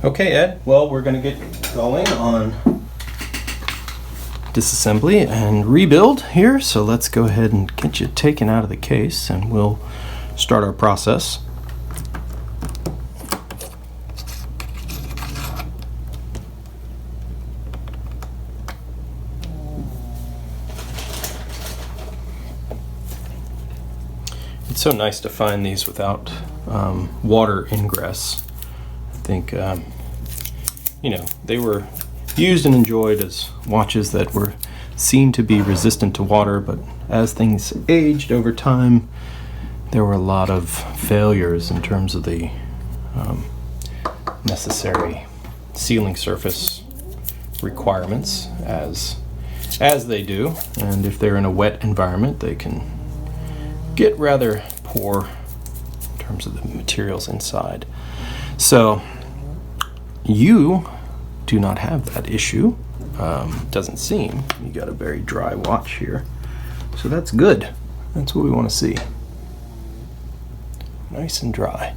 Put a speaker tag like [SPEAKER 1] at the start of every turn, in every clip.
[SPEAKER 1] Okay, Ed, well, we're going to get going on disassembly and rebuild here, so let's go ahead and get you taken out of the case and we'll start our process. It's so nice to find these without water ingress. I think, they were used and enjoyed as watches that were seen to be resistant to water, but as things aged over time, there were a lot of failures in terms of the necessary sealing surface requirements, as they do. And if they're in a wet environment, they can get rather poor in terms of the materials inside. So you do not have that issue. Doesn't seem. You got a very dry watch here, so that's good. That's what we want to see. Nice and dry.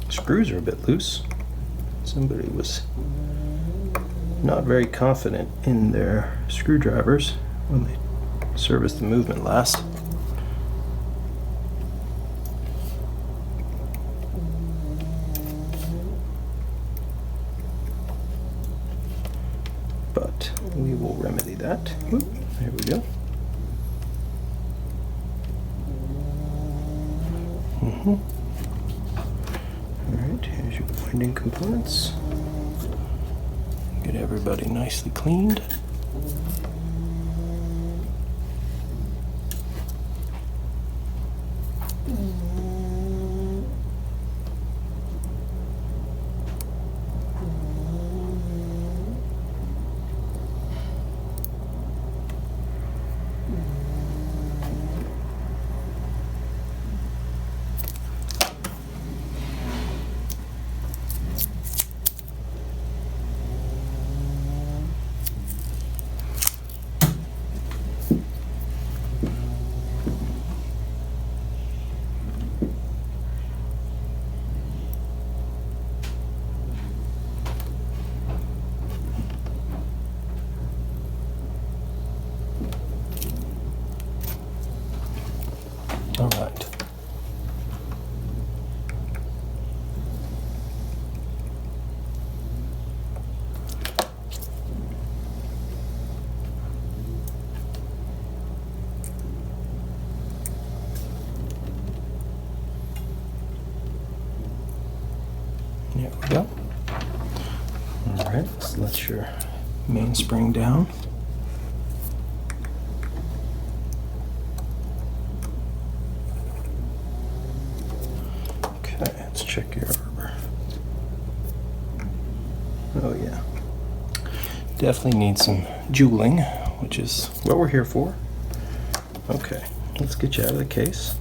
[SPEAKER 1] Screws are a bit loose. Somebody was not very confident in their screwdrivers when they serviced the movement last. But we will remedy that. Oop, there we go. Alright, here's your winding components. Get everybody nicely cleaned. All right. There we go. All right, let's let your mainspring down. Let's check your arbor. Oh yeah. Definitely need some jeweling, which is what we're here for. Okay, let's get you out of the case.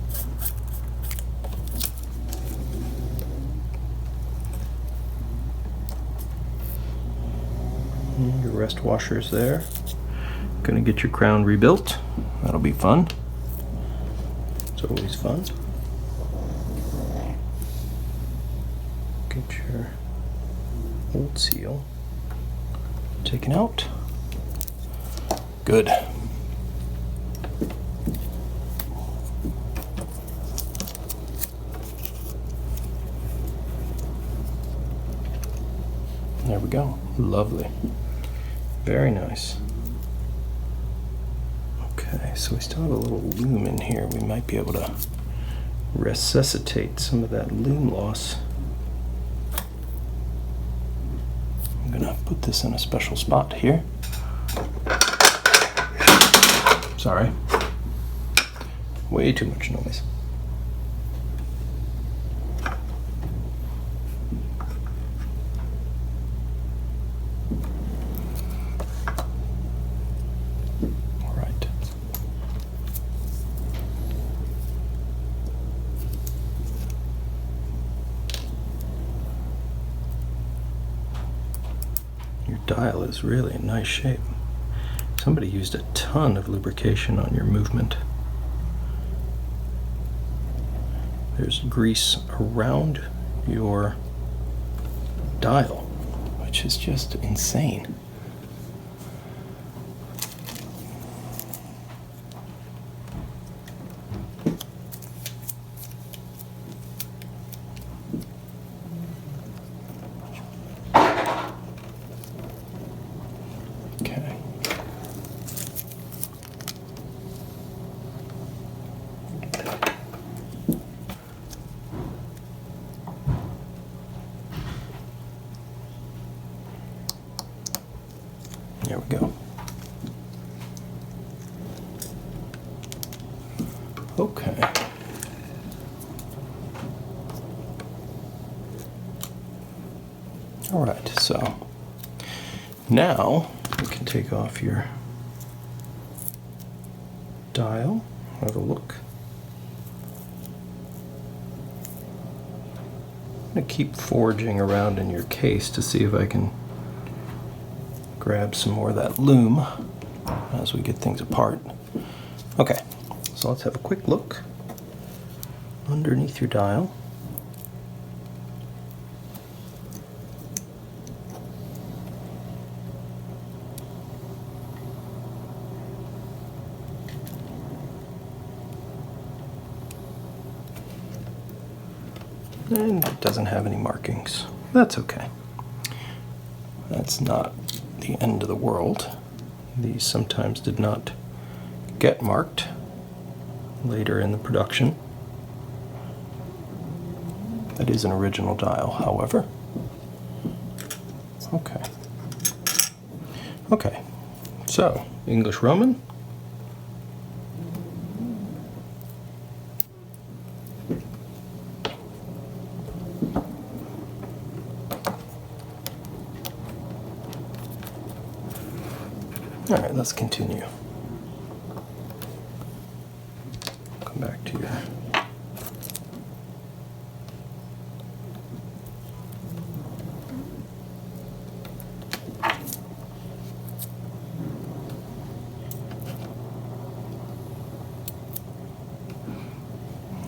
[SPEAKER 1] Your rest washer's there. Gonna get your crown rebuilt. That'll be fun. It's always fun. Get your old seal taken out. Good. There we go. Lovely. Very nice. Okay, so we still have a little loom in here. We might be able to resuscitate some of that loom loss. I'm gonna put this in a special spot here. Sorry. Way too much noise. All right. Your dial is really in nice shape. Somebody used a ton of lubrication on your movement. There's grease around your dial, which is just insane. Okay. There we go. Okay. All right, so now we can take off your dial, have a look. I'm going to keep foraging around in your case to see if I can grab some more of that loom as we get things apart. Okay, so let's have a quick look underneath your dial. And it doesn't have any markings. That's okay. That's not the end of the world. These sometimes did not get marked later in the production. That is an original dial, however. Okay. Okay. So, English Roman. All right, let's continue. Come back to your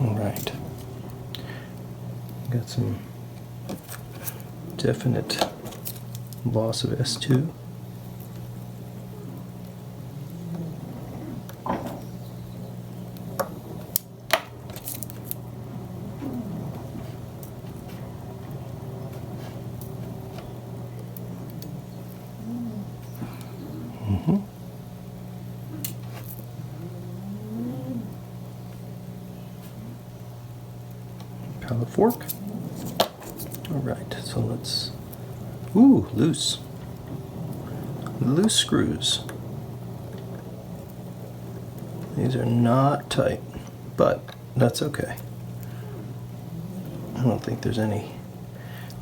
[SPEAKER 1] all right. Got some definite loss of S2. Pallet Fork. All right, so let's, ooh, loose. Loose screws. These are not tight, but that's okay. I don't think there's any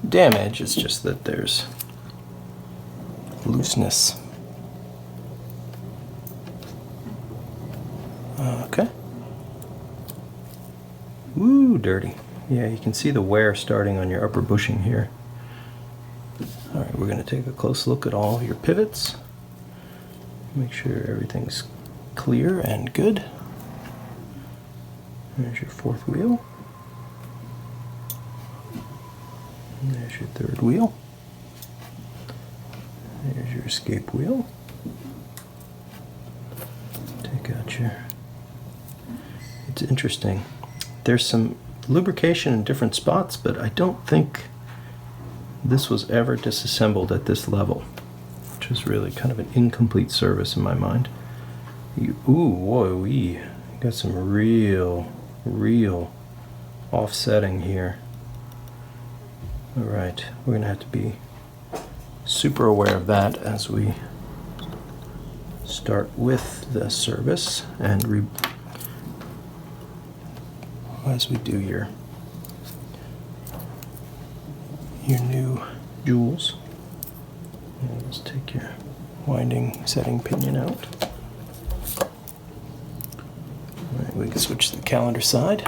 [SPEAKER 1] damage, it's just that there's looseness. Okay. Woo, dirty. Yeah, you can see the wear starting on your upper bushing here. All right, we're going to take a close look at all your pivots. Make sure everything's clear and good. There's your fourth wheel. And there's your third wheel. There's your escape wheel. Take out your... It's interesting. There's some lubrication in different spots, but I don't think this was ever disassembled at this level, which is really kind of an incomplete service in my mind. Ooh, whoa, you got some real offsetting here. All right, we're gonna have to be super aware of that as we start with the service and as we do your new jewels. And let's take your winding setting pinion out. All right, we can switch to the calendar side.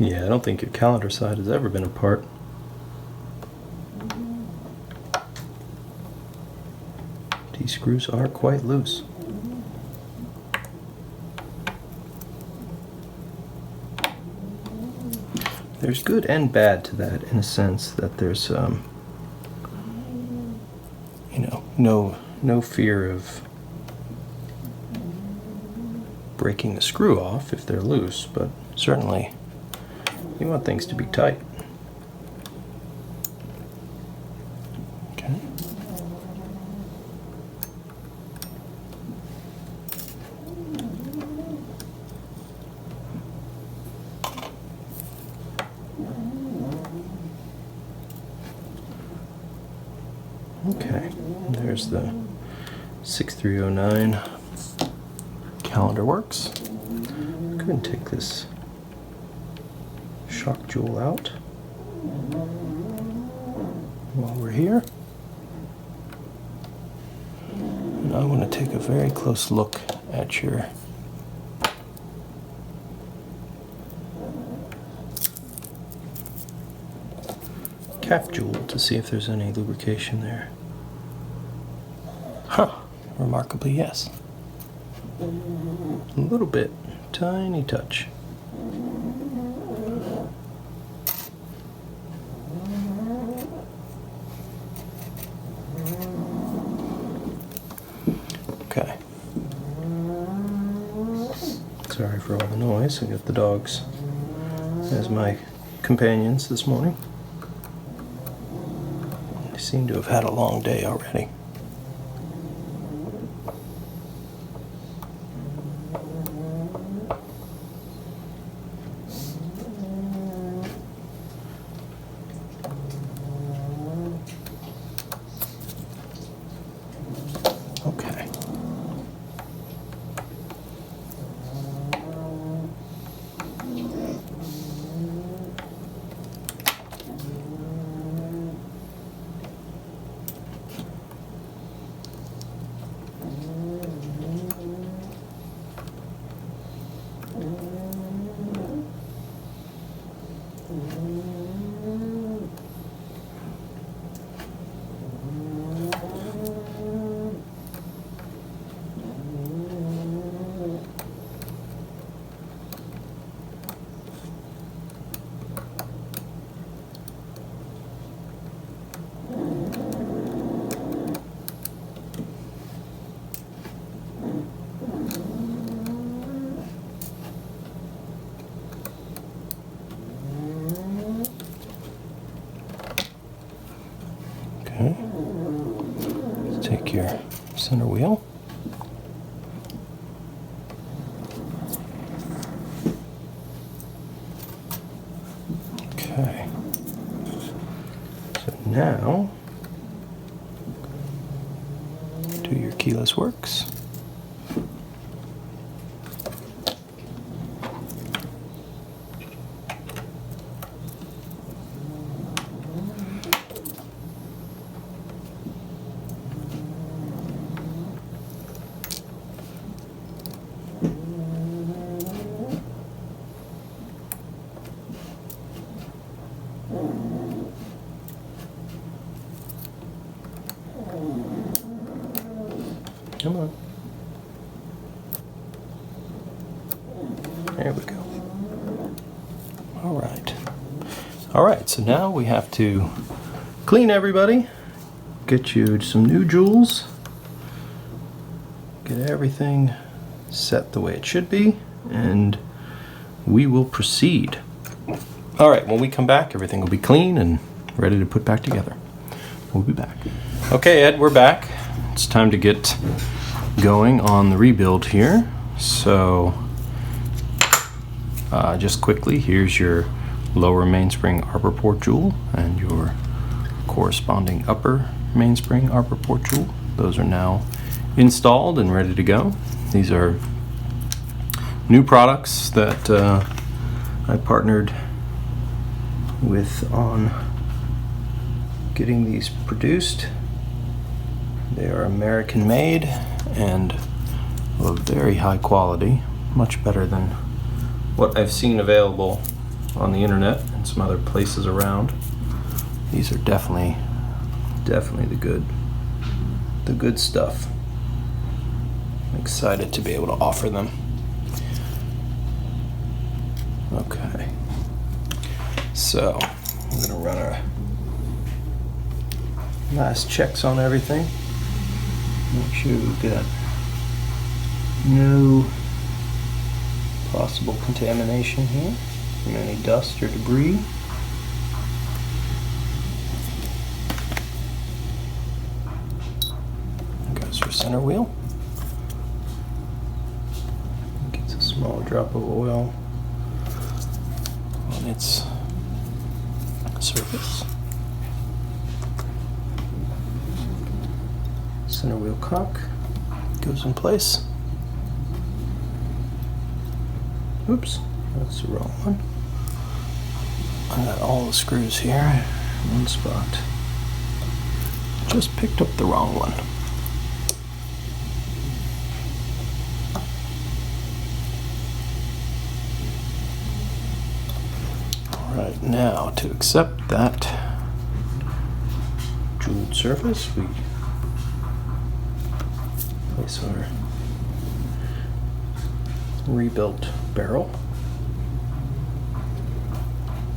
[SPEAKER 1] Yeah, I don't think your calendar side has ever been apart. These screws are quite loose. There's good and bad to that, in a sense that there's, you know, no fear of breaking the screw off if they're loose, but certainly you want things to be tight. Okay. Okay, there's the 6309 calendar works. Go ahead and take this shock jewel out while we're here. And I want to take a very close look at your cap jewel to see if there's any lubrication there. Huh, remarkably yes. A little bit, tiny touch. Okay. Sorry for all the noise. I got the dogs as my companions this morning. They seem to have had a long day already. Okay. Okay. Let's take your center wheel. Okay. So now, do your keyless works. Come on. There we go. All right. All right, so now we have to clean everybody, get you some new jewels, get everything set the way it should be, and we will proceed. All right, when we come back, everything will be clean and ready to put back together. We'll be back. Okay, Ed, we're back. It's time to get going on the rebuild here. So just quickly, here's your lower mainspring arbor port jewel and your corresponding upper mainspring arbor port jewel. Those are now installed and ready to go. These are new products that I partnered with on getting these produced. They are American made and of very high quality, much better than what I've seen available on the internet and some other places around. These are definitely the good stuff. I'm excited to be able to offer them. Okay, so I'm gonna run our last checks on everything. Make sure we've got no possible contamination here from any dust or debris. Goes your center wheel. Gets a small drop of oil on its surface. Center wheel cock goes in place. Oops, that's the wrong one. I got all the screws here in one spot. Just picked up the wrong one. Alright, now to accept that jeweled surface, we place our rebuilt barrel.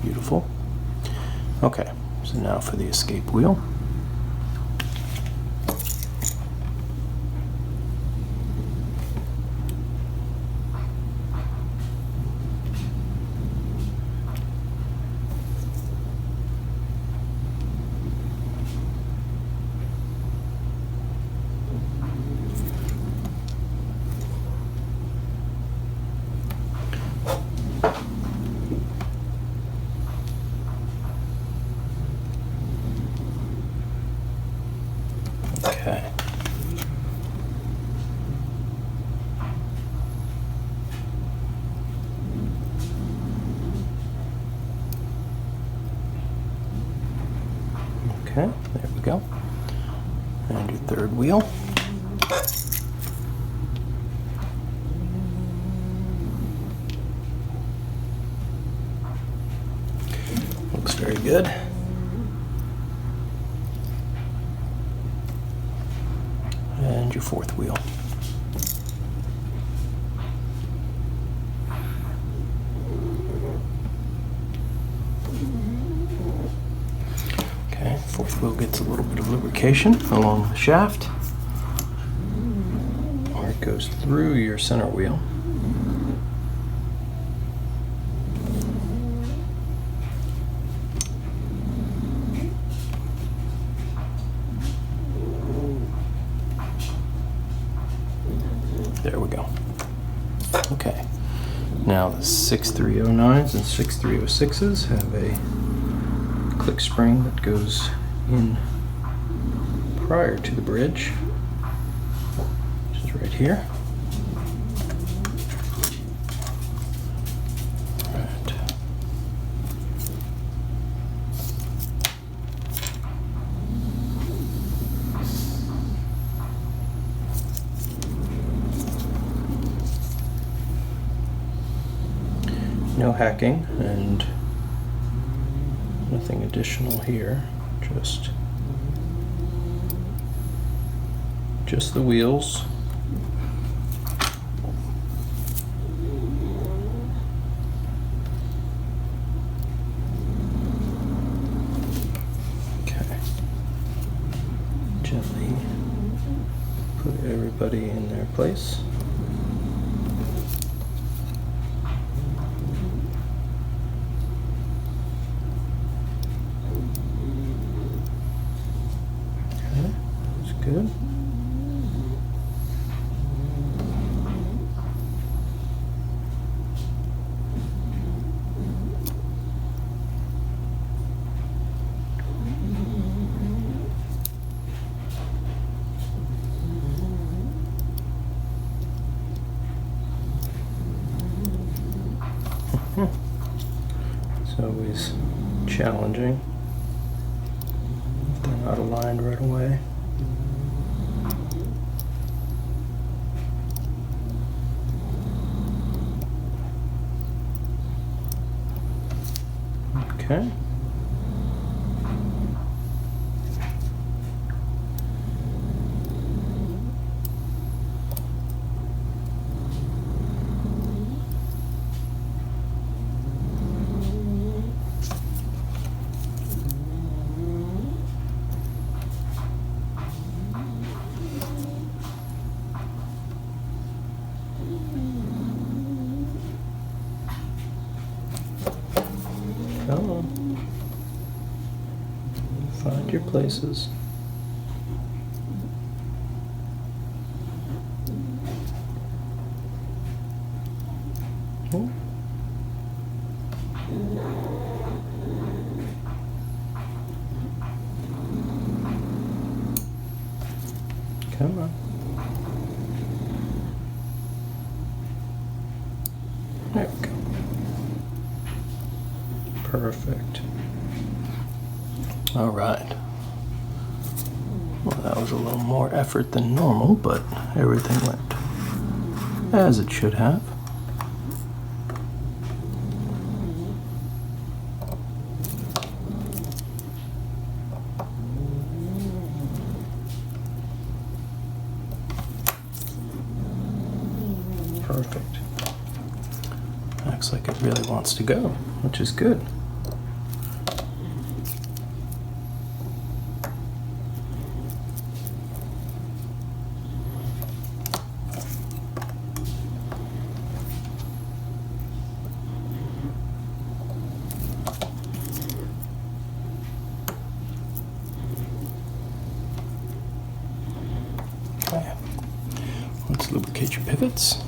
[SPEAKER 1] Beautiful. Okay, so now for the escape wheel. Okay. Okay, there we go. And your third wheel. Looks very good. And your fourth wheel. Okay, fourth wheel gets a little bit of lubrication along the shaft, where it goes through your center wheel. There we go. Okay. Now the 6309s and 6306s have a click spring that goes in prior to the bridge, which is right here. Right. No hacking and nothing additional here, just the wheels. Okay. Gently put everybody in their place. Good. It's always challenging if they're not aligned right away. Okay. Come on. Find your places. Oh. Come on. There we go. Perfect. All right. Well, that was a little more effort than normal, but everything went as it should have. Perfect. Looks like it really wants to go, which is good. Okay. Let's lubricate your pivots.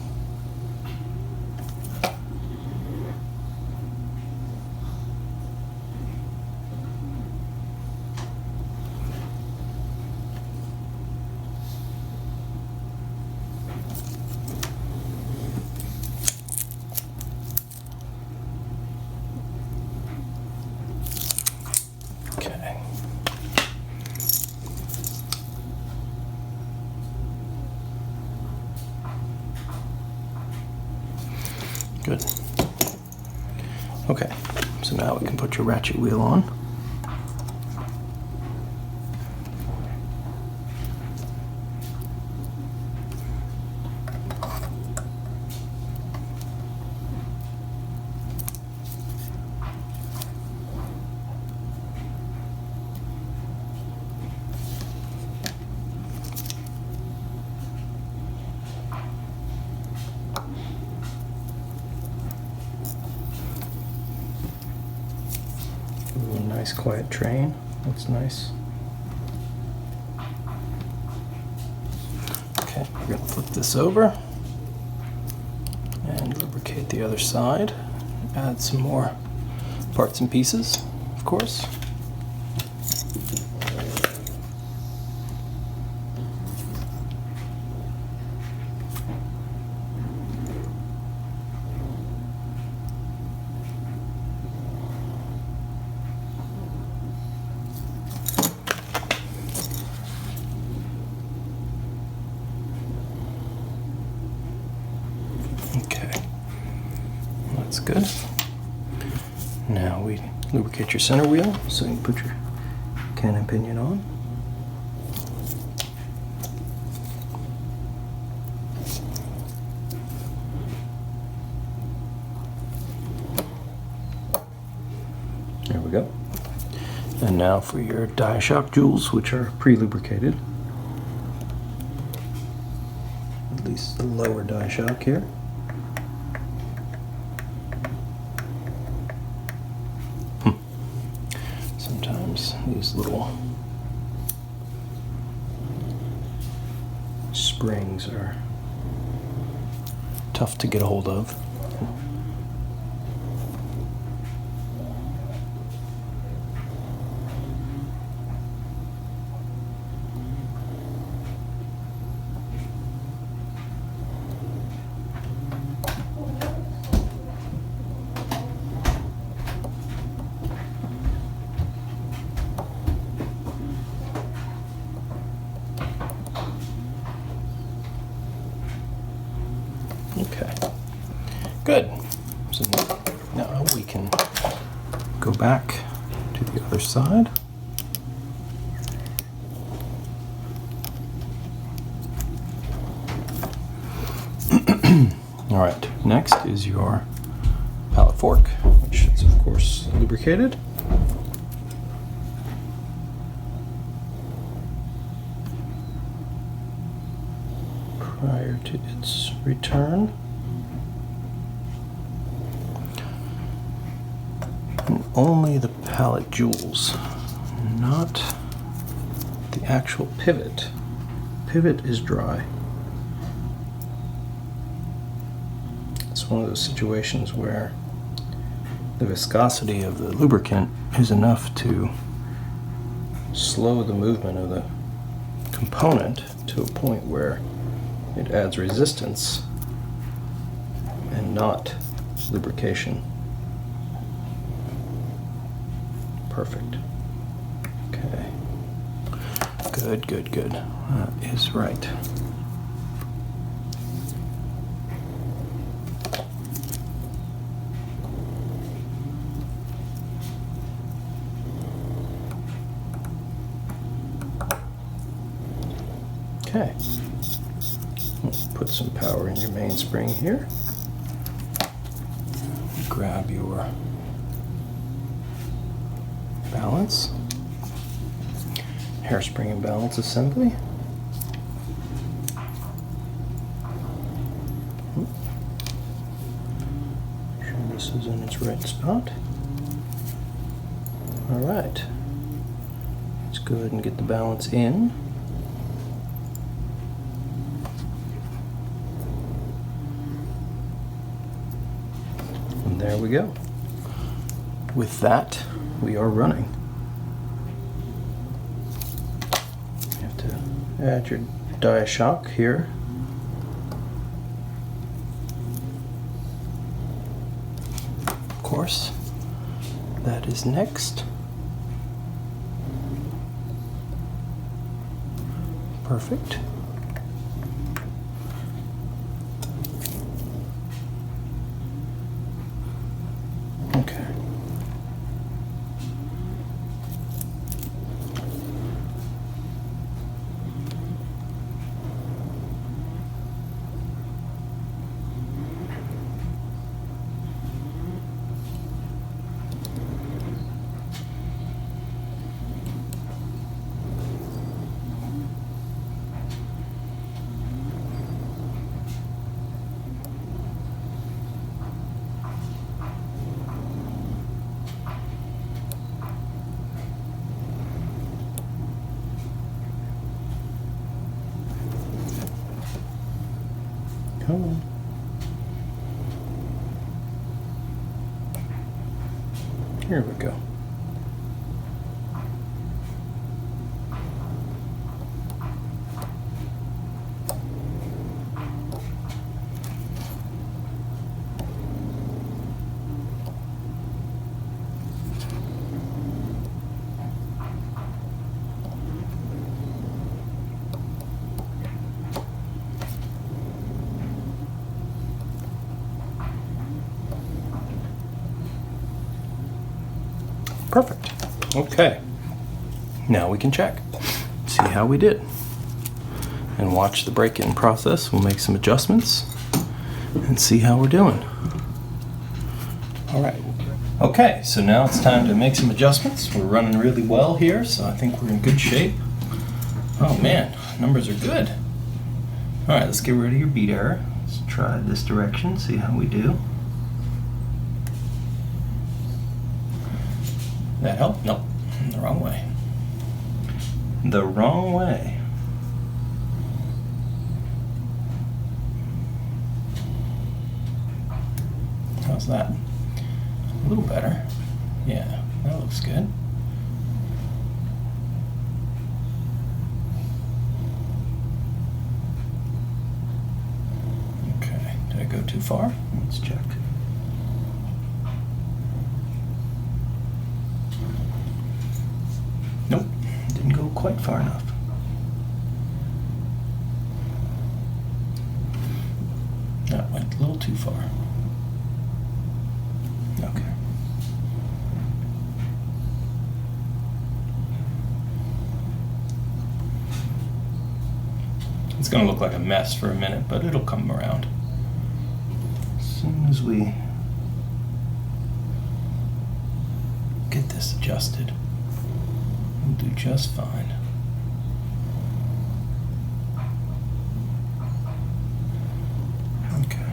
[SPEAKER 1] Okay. Good. Okay, so now we can put your ratchet wheel on. Nice quiet train. That's nice. Okay, we're going to flip this over and lubricate the other side. Add some more parts and pieces, of course. That's good. Now we lubricate your center wheel so you can put your cannon pinion on. There we go. And now for your die shock jewels, which are pre-lubricated. At least the lower die shock here. Sometimes these little springs are tough to get a hold of. Okay, go back to the other side. All right, next is your pallet fork, which is of course lubricated. Prior to its return. And only the pallet jewels, not the actual pivot. Pivot is dry. It's one of those situations where the viscosity of the lubricant is enough to slow the movement of the component to a point where it adds resistance and not lubrication. Perfect. Okay. Good, good, good. That is right. Okay. Let's put some power in your mainspring here. Grab your balance, hairspring and balance assembly. Make sure this is in its right spot. All right. Let's go ahead and get the balance in. And there we go. With that, we are running. You have to add your die shock here. Of course, that is next. Perfect. Okay. Come on. Here we go. Perfect. Okay. Now we can check. See how we did. And watch the break-in process. We'll make some adjustments and see how we're doing. All right. Okay, so now it's time to make some adjustments. We're running really well here, so I think we're in good shape. Oh man, numbers are good. All right, let's get rid of your beat error. Let's try this direction, see how we do. That help? Nope. The wrong way. The wrong way. How's that? A little better. Yeah, that looks good. Okay, did I go too far? Let's check. Nope, didn't go quite far enough. That went a little too far. Okay. It's going to look like a mess for a minute, but it'll come around. As soon as we get this adjusted, we'll do just fine. Okay.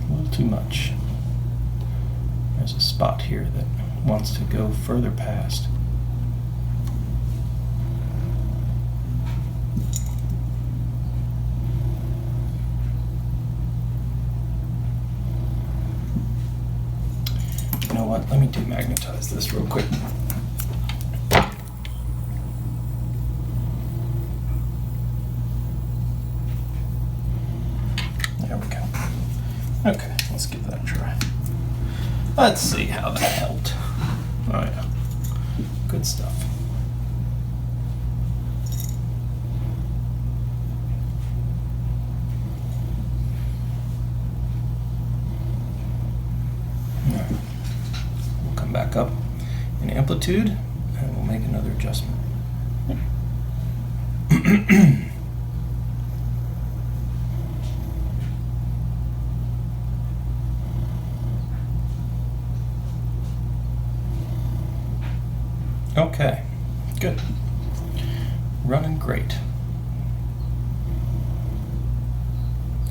[SPEAKER 1] A little too much. There's a spot here that wants to go further past. You know what? Let me demagnetize this real quick. There we go. Okay, let's give that a try. Let's see how that helped. Oh yeah, good stuff. All right. We'll come back up in amplitude and we'll make another adjustment. Okay, good. Running great.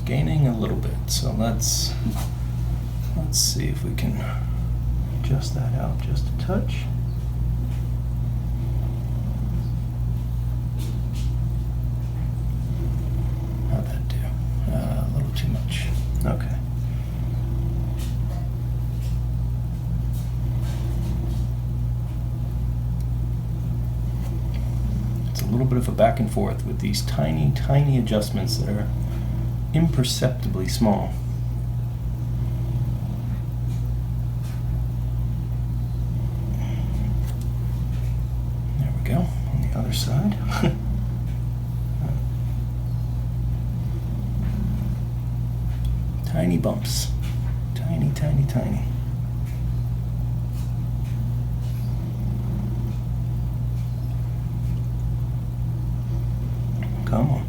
[SPEAKER 1] Gaining a little bit, so let's see if we can adjust that out just a touch. How'd that do? A little too much. Okay. A little bit of a back and forth with these tiny, tiny adjustments that are imperceptibly small. There we go, on the other side. Tiny bumps. Tiny, tiny, tiny. Come on.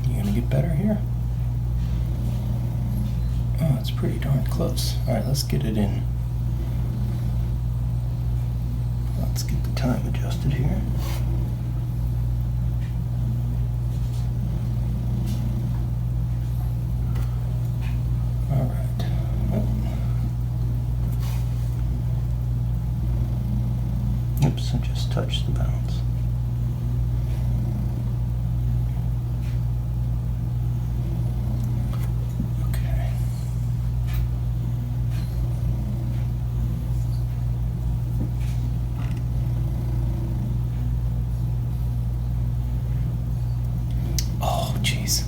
[SPEAKER 1] You gonna get better here? Oh, it's pretty darn close. All right, let's get it in. Let's get the time adjusted here. All right. Oops, I just touched the bounds. Okay. Oh, jeez.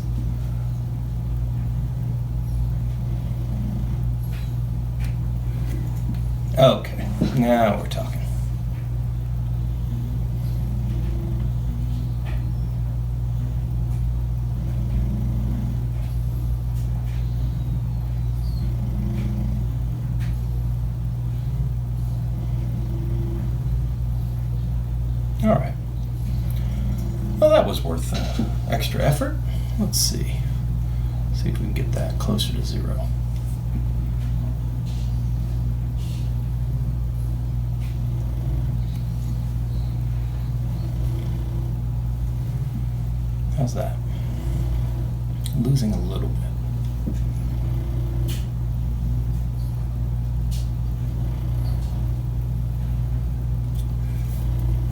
[SPEAKER 1] Okay, now we're talking. All right. Well, that was worth extra effort. Let's see. See if we can get that closer to 0. How's that? Losing a little bit.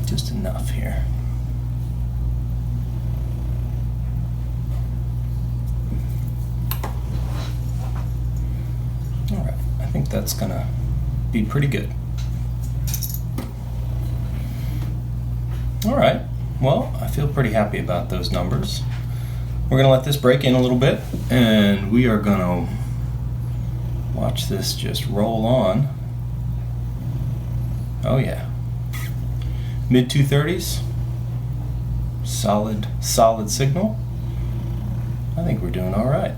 [SPEAKER 1] Just enough here. All right, I think that's gonna be pretty good. All right, well, I feel pretty happy about those numbers. We're gonna let this break in a little bit, and we are gonna watch this just roll on. Oh yeah. Mid 230s, solid signal. I think we're doing all right.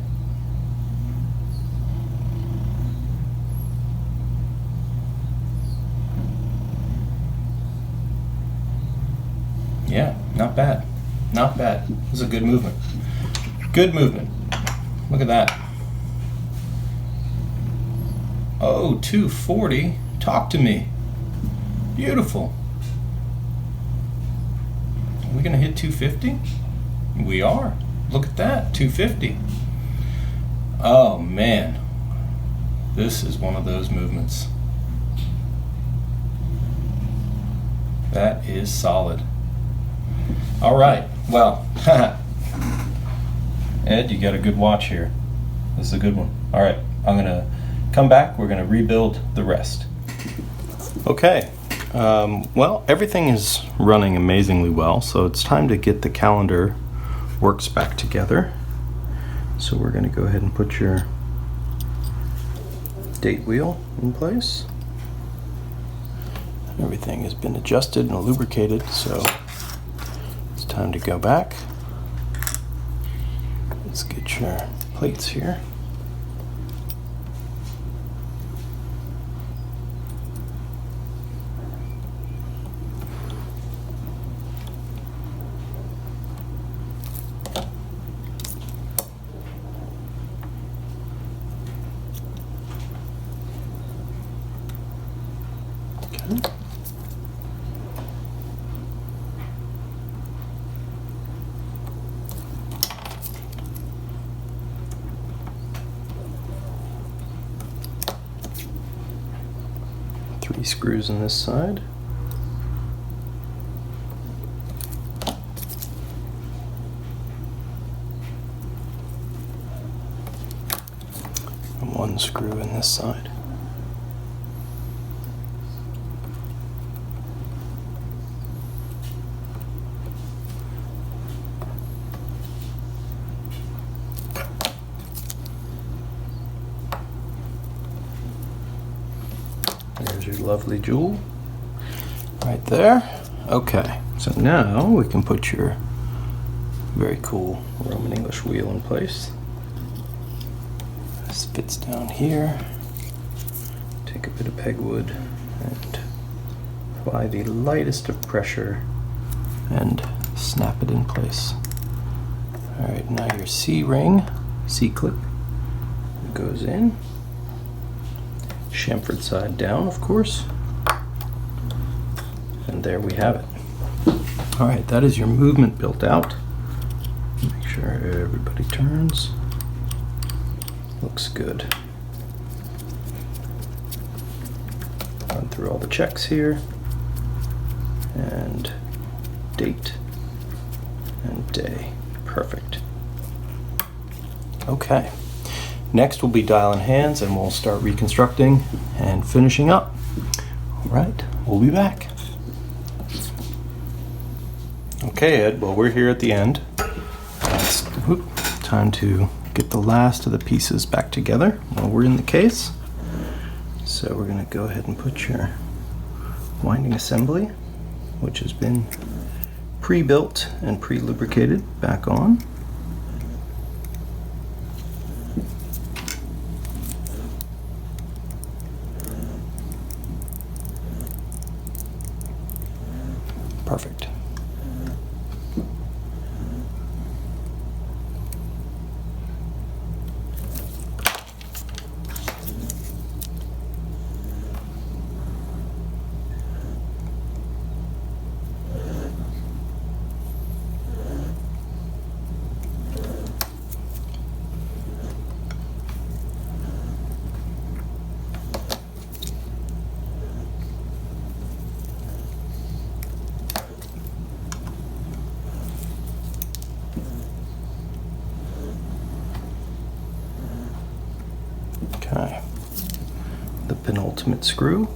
[SPEAKER 1] Yeah, not bad. Not bad. This is a good movement. Good movement. Look at that. Oh, 240. Talk to me. Beautiful. Are we going to hit 250? We are. Look at that. 250. Oh, man. This is one of those movements. That is solid. All right. Well, Ed, you got a good watch here. This is a good one. All right. I'm going to come back. We're going to rebuild the rest. Okay. Well, everything is running amazingly well, so it's time to get the calendar works back together. So we're going to go ahead and put your date wheel in place. Everything has been adjusted and lubricated, so it's time to go back. Let's get your plates here. Okay. Three screws on this side. And one screw in this side. There's your lovely jewel right there. Okay, so now we can put your very cool Roman English wheel in place. This fits down here. Take a bit of pegwood and apply the lightest of pressure and snap it in place. All right, now your C-ring, C-clip goes in. Chamfered side down, of course. And there we have it. All right, that is your movement built out. Make sure everybody turns. Looks good. Run through all the checks here. And date and day. Perfect. Okay. Next we'll be dialing hands and we'll start reconstructing and finishing up. All right, we'll be back. Okay, Ed, well, we're here at the end. It's time to get the last of the pieces back together while we're in the case. So we're going to go ahead and put your winding assembly, which has been pre-built and pre-lubricated, back on. Perfect. Okay, the penultimate screw.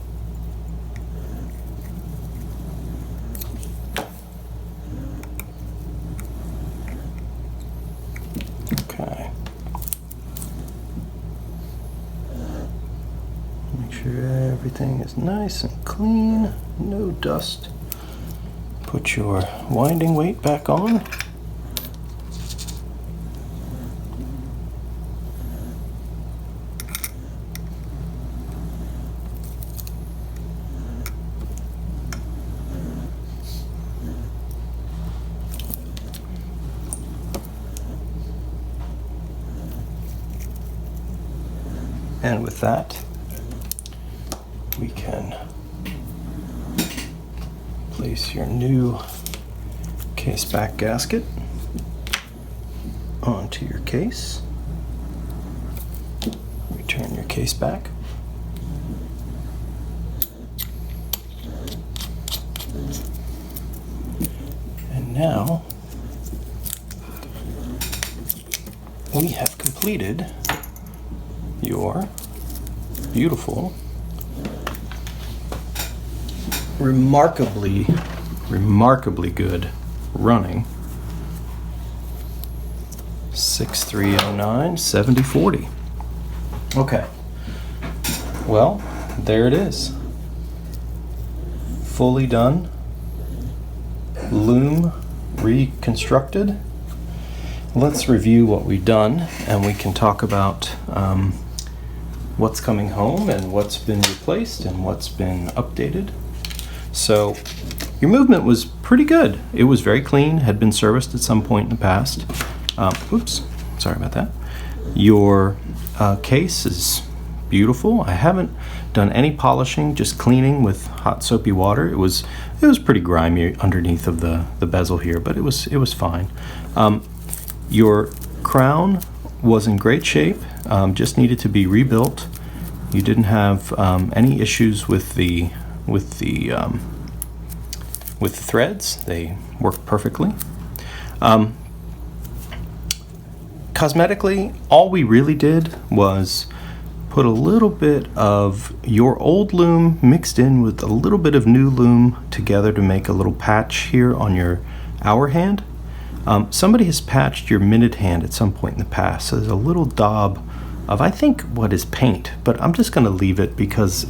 [SPEAKER 1] Okay. Make sure everything is nice and clean, no dust. Put your winding weight back on. And with that, we can place your new case back gasket onto your case. Return your case back. And now we have completed your beautiful, remarkably good running 6309 7040. Okay, well, there it is. Fully done, loom reconstructed. Let's review what we've done, and we can talk about what's coming home and what's been replaced and what's been updated. So your movement was pretty good. It was very clean, had been serviced at some point in the past. Oops, sorry about that. Your case is beautiful. I haven't done any polishing, just cleaning with hot soapy water. It was pretty grimy underneath of the bezel here, but it was fine. Your crown was in great shape, just needed to be rebuilt. You didn't have any issues with the threads. They worked perfectly. Cosmetically, all we really did was put a little bit of your old loom mixed in with a little bit of new loom together to make a little patch here on your hour hand. Somebody has patched your minute hand at some point in the past, so there's a little daub of, I think, what is paint, but I'm just going to leave it because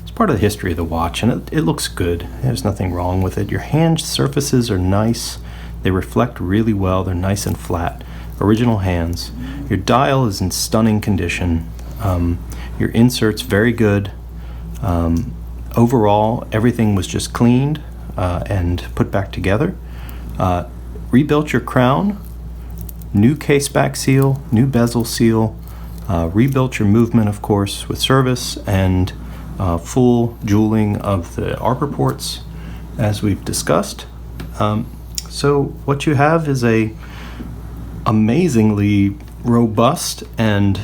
[SPEAKER 1] it's part of the history of the watch, and it looks good. There's nothing wrong with it. Your hand surfaces are nice. They reflect really well. They're nice and flat. Original hands. Your dial is in stunning condition. Your insert's very good. Overall, everything was just cleaned and put back together. Rebuilt your crown, new case back seal, new bezel seal, rebuilt your movement, of course, with service, and full jeweling of the arbor ports, as we've discussed. So what you have is a amazingly robust and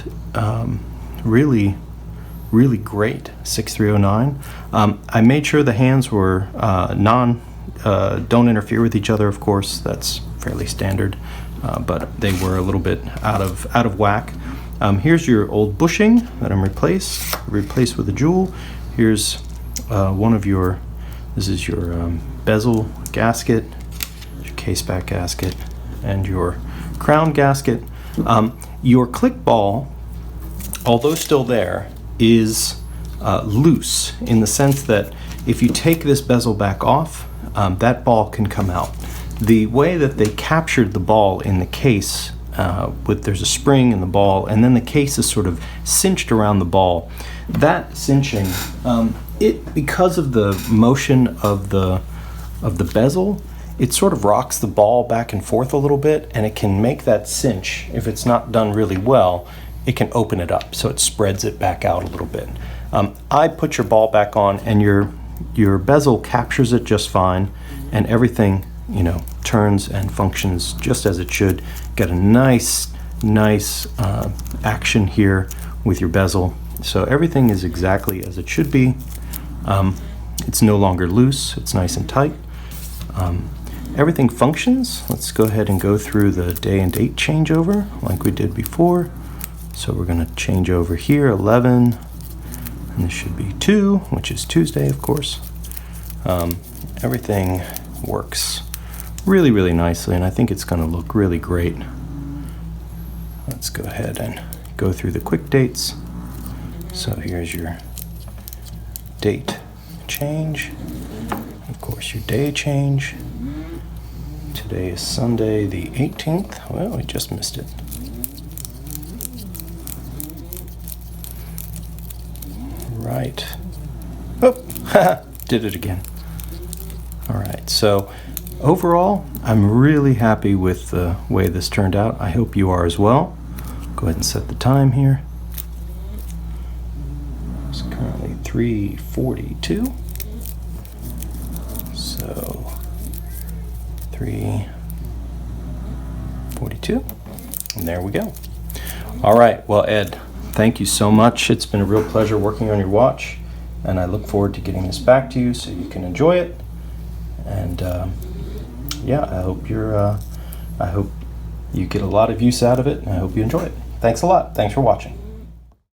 [SPEAKER 1] really great 6309. I made sure the hands were don't interfere with each other, of course. That's fairly standard, but they were a little bit out of whack. Here's your old bushing that I'm replaced with a jewel. Here's this is your bezel gasket, your case back gasket, and your crown gasket. Your click ball, although still there, is loose in the sense that if you take this bezel back off, that ball can come out. The way that they captured the ball in the case, there's a spring in the ball, and then the case is sort of cinched around the ball. That cinching, because of the motion of the bezel, it sort of rocks the ball back and forth a little bit, and it can make that cinch, if it's not done really well, it can open it up, so it spreads it back out a little bit. I put your ball back on, and your bezel captures it just fine, and everything, turns and functions just as it should. Got a nice action here with your bezel, so everything is exactly as it should be. It's no longer loose, it's nice and tight. Everything functions. Let's go ahead and go through the day and date changeover like we did before. So we're going to change over here 11, and this should be 2, which is Tuesday, of course. Everything works really nicely, and I think it's going to look really great. Let's go ahead and go through the quick dates. So here's your date change, of course your day change. Today is Sunday the 18th. Well, we just missed it. Right. Oh, did it again. All right, so overall, I'm really happy with the way this turned out. I hope you are as well. Go ahead and set the time here. 342. So 342, and there we go. All right, well, Ed, thank you so much. It's been a real pleasure working on your watch, and I look forward to getting this back to you so you can enjoy it. And yeah, I hope you get a lot of use out of it, and I hope you enjoy it. Thanks a lot. Thanks for watching.